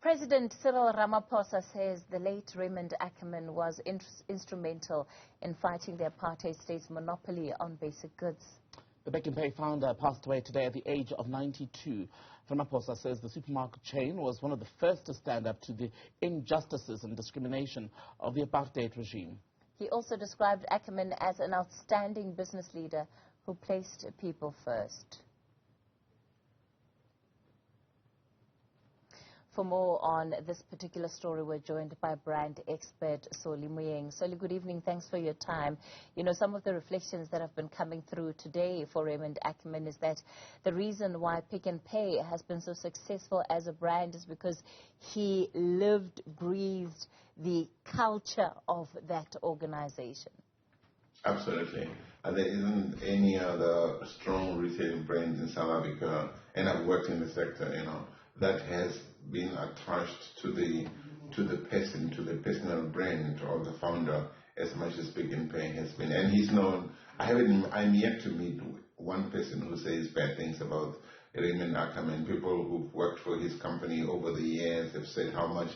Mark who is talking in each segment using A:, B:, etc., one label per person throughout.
A: President Cyril Ramaphosa says the late Raymond Ackerman was instrumental in fighting the apartheid state's monopoly on basic goods.
B: The Pick n Pay founder passed away today at the age of 92. Ramaphosa says the supermarket chain was one of the first to stand up to the injustices and discrimination of the apartheid regime.
A: He also described Ackerman as an outstanding business leader who placed people first. For more on this particular story, we're joined by brand expert Solly Moeng. Solly, good evening. Thanks for your time. You know, some of the reflections that have been coming through today for Raymond Ackerman is that the reason why Pick n Pay has been so successful as a brand is because he lived, breathed the culture of that organization.
C: Absolutely. There isn't any other strong retail brand in South Africa, and I've worked in the sector, you know, that has been attached to the person, to the personal brand of the founder as much as Pick n Pay has been. And he's known, I'm yet to meet one person who says bad things about Raymond Ackerman. People who've worked for his company over the years have said how much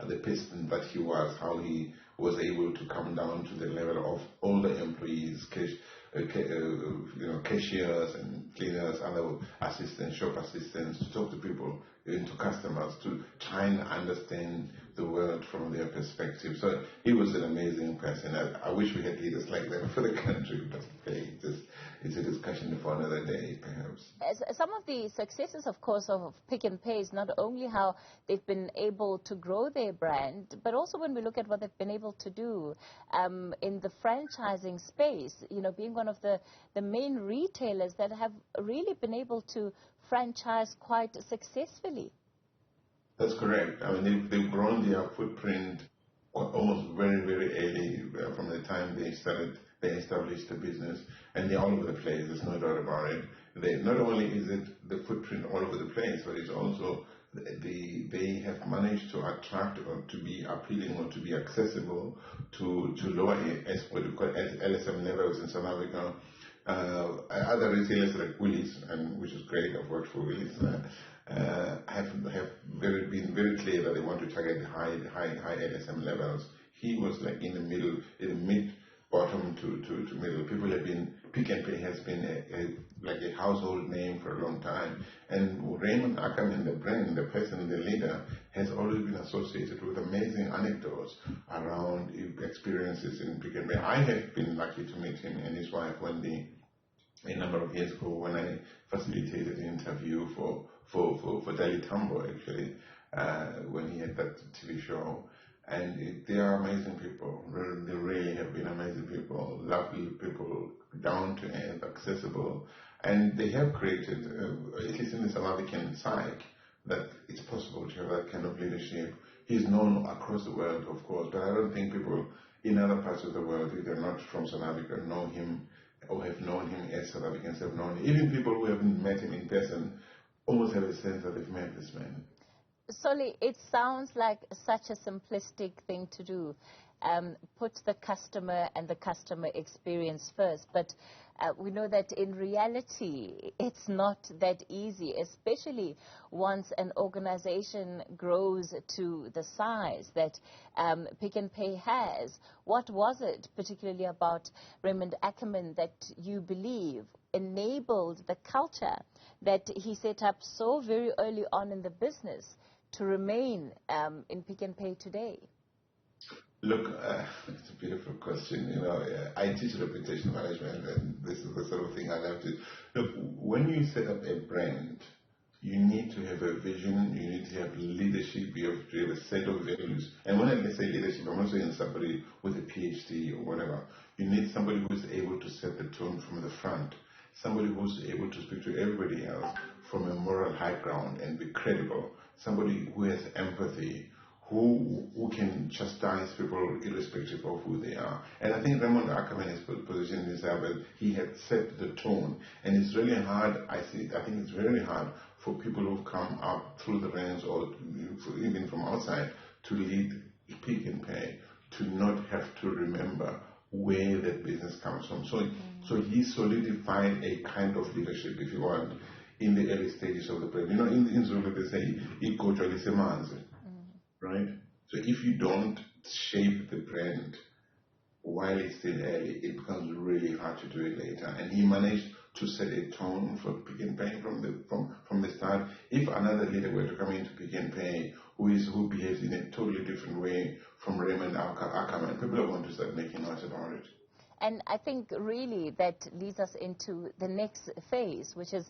C: the person that he was, how he was able to come down to the level of all the employees, cashiers and cleaners, other assistants, shop assistants, to talk to people, to customers, to try and understand the world from their perspective. So he was an amazing person. I wish we had leaders like that for the country, but okay, it's a discussion for another day, perhaps.
A: Some of the successes, of course, of Pick n Pay is not only how they've been able to grow their brand, but also when we look at what they've been able to do in the franchising space, you know, being one of the main retailers that have really been able to franchise quite successfully.
C: That's correct. I mean, they've grown their footprint almost very, very early from the time they established the business, and they're all over the place. There's no doubt about it. Not only is it the footprint all over the place, but it's also they have managed to attract or to be appealing or to be accessible to lower, as what we call LSM levels in South Africa. Other retailers like Woolies, and which is great, I've worked for Woolies, have been very clear that they want to target the high LSM levels. He was like in the middle, in the mid, bottom to middle. People have been, Pick n Pay has been like a household name for a long time. And Raymond Ackerman, the brand, the person, the leader, has always been associated with amazing anecdotes around experiences in Pick n Pay. I have been lucky to meet him and his wife a number of years ago when I facilitated an interview for Daily Tambo, actually, when he had that TV show. And they are amazing people. They really have been amazing people, lovely people, down to earth, accessible. And they have created, at least in the South African side, that it's possible to have that kind of leadership. He's known across the world, of course, but I don't think people in other parts of the world, if they're not from South Africa, know him or have known him as South Africans have known him. Even people who haven't met him in person almost have a sense that they've met this man.
A: Solly, it sounds like such a simplistic thing to do. Put the customer and the customer experience first. But we know that in reality, it's not that easy, especially once an organization grows to the size that Pick n Pay has. What was it, particularly about Raymond Ackerman, that you believe enabled the culture that he set up so very early on in the business to remain in Pick n Pay today?
C: Look, it's a beautiful question. You know, I teach reputation management, and this is the sort of thing I love to. Look, when you set up a brand, you need to have a vision, you need to have leadership, you have to have a set of values. And when I say leadership, I'm not saying somebody with a PhD or whatever. You need somebody who's able to set the tone from the front, somebody who's able to speak to everybody else from a moral high ground and be credible, somebody who has empathy, who can chastise people irrespective of who they are. And I think Raymond Ackerman has positioned himself that he had set the tone. And it's really hard, I think it's very hard for people who've come up through the ranks or even from outside to lead Pick n Pay, to not have to remember where that business comes from. So he solidified a kind of leadership, if you want, in the early stages of the brand. You know, in Zulu they say, right? So if you don't shape the brand while it's still early, it becomes really hard to do it later. And he managed to set a tone for Pick n Pay from the start. If another leader were to come into Pick n Pay who behaves in a totally different way from Raymond Ackerman, people are going to start making noise about it.
A: And I think really that leads us into the next phase, which is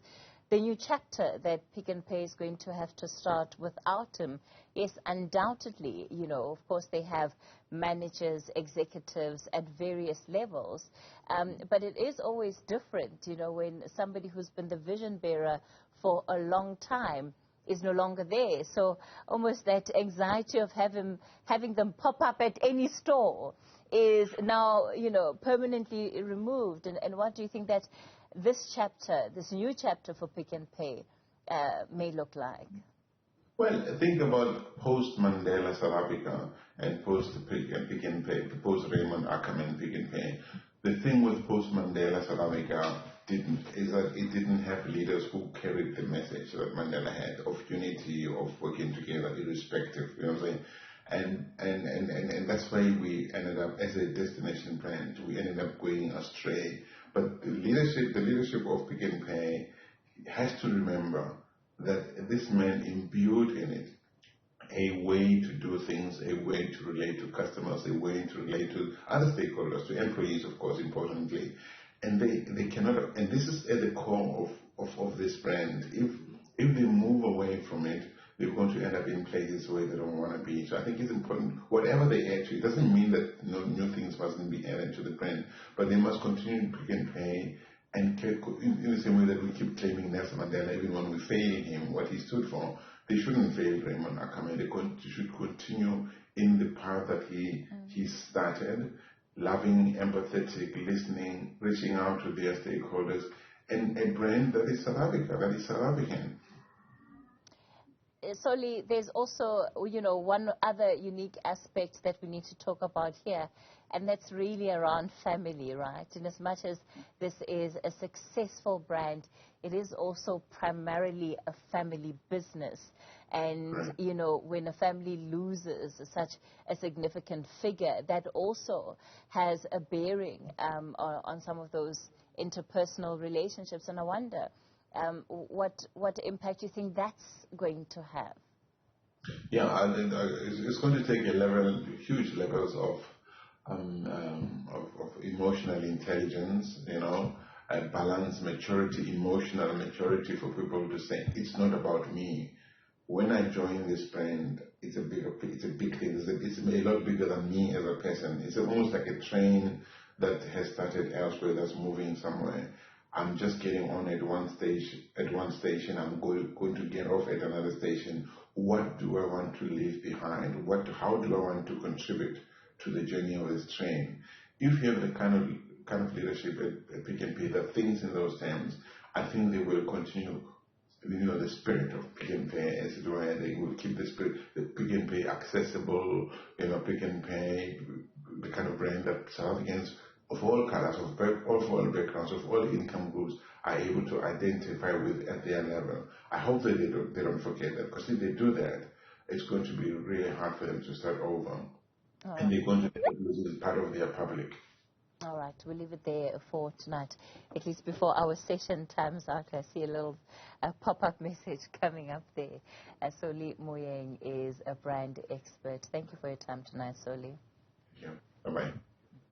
A: the new chapter that Pick n Pay is going to have to start without him. Yes, undoubtedly, you know, of course they have managers, executives at various levels, but it is always different, you know, when somebody who's been the vision bearer for a long time is no longer there. So almost that anxiety of having them pop up at any store is now, you know, permanently removed. And what do you think that this chapter, this new chapter for Pick n Pay may look like?
C: Well, think about post-Mandela South Africa and post-Pick n Pay, post-Raymond Ackerman Pick n Pay. The thing with post-Mandela South Africa is that it didn't have leaders who carried the message that Mandela had of unity, of working together, irrespective, you know what I'm saying? And that's why we ended up, as a destination brand, we ended up going astray. But the leadership of Pick n Pay has to remember that this man imbued in it a way to do things, a way to relate to customers, a way to relate to other stakeholders, to employees, of course, importantly. And they cannot, and this is at the core of this brand. If they move away from it, they're going to end up in places where they don't want to be. So I think it's important, whatever they add to it, doesn't mean that new things mustn't be added to the brand, but they must continue to Pick n Pay and in the same way that we keep claiming Nelson Mandela, even when we fail him, what he stood for. They shouldn't fail Raymond Ackerman. They should continue in the path that he started, loving, empathetic, listening, reaching out to their stakeholders, and a brand that is South Africa, that is South African.
A: Solly, there's also, you know, one other unique aspect that we need to talk about here, and that's really around family, right? In as much as this is a successful brand, it is also primarily a family business. And, you know, when a family loses such a significant figure, that also has a bearing on some of those interpersonal relationships. And I wonder, what impact do you think that's going to have?
C: Yeah, it's going to take huge levels of emotional intelligence, you know, balance, maturity, emotional maturity for people to say, it's not about me. When I join this brand, it's a big thing. It's a lot bigger than me as a person. It's almost like a train that has started elsewhere, that's moving somewhere. I'm just getting on at one station, I'm going to get off at another station. What do I want to leave behind? How do I want to contribute to the journey of this train? If you have the kind of leadership at Pick n Pay that thinks in those terms, I think they will continue, you know, the spirit of Pick n Pay, as it were. They will keep the spirit, the Pick n Pay accessible, you know, Pick n Pay, the kind of brand that South Africans of all colors, of all backgrounds, of all income groups are able to identify with at their level. I hope that they don't forget that, because if they do that, it's going to be really hard for them to start over. And they're going to lose part of their public.
A: All right, we'll leave it there for tonight, at least before our session time's out. I see a little pop-up message coming up there. Solly Moeng is a brand expert. Thank you for your time tonight, Solly.
C: Thank you. Bye-bye.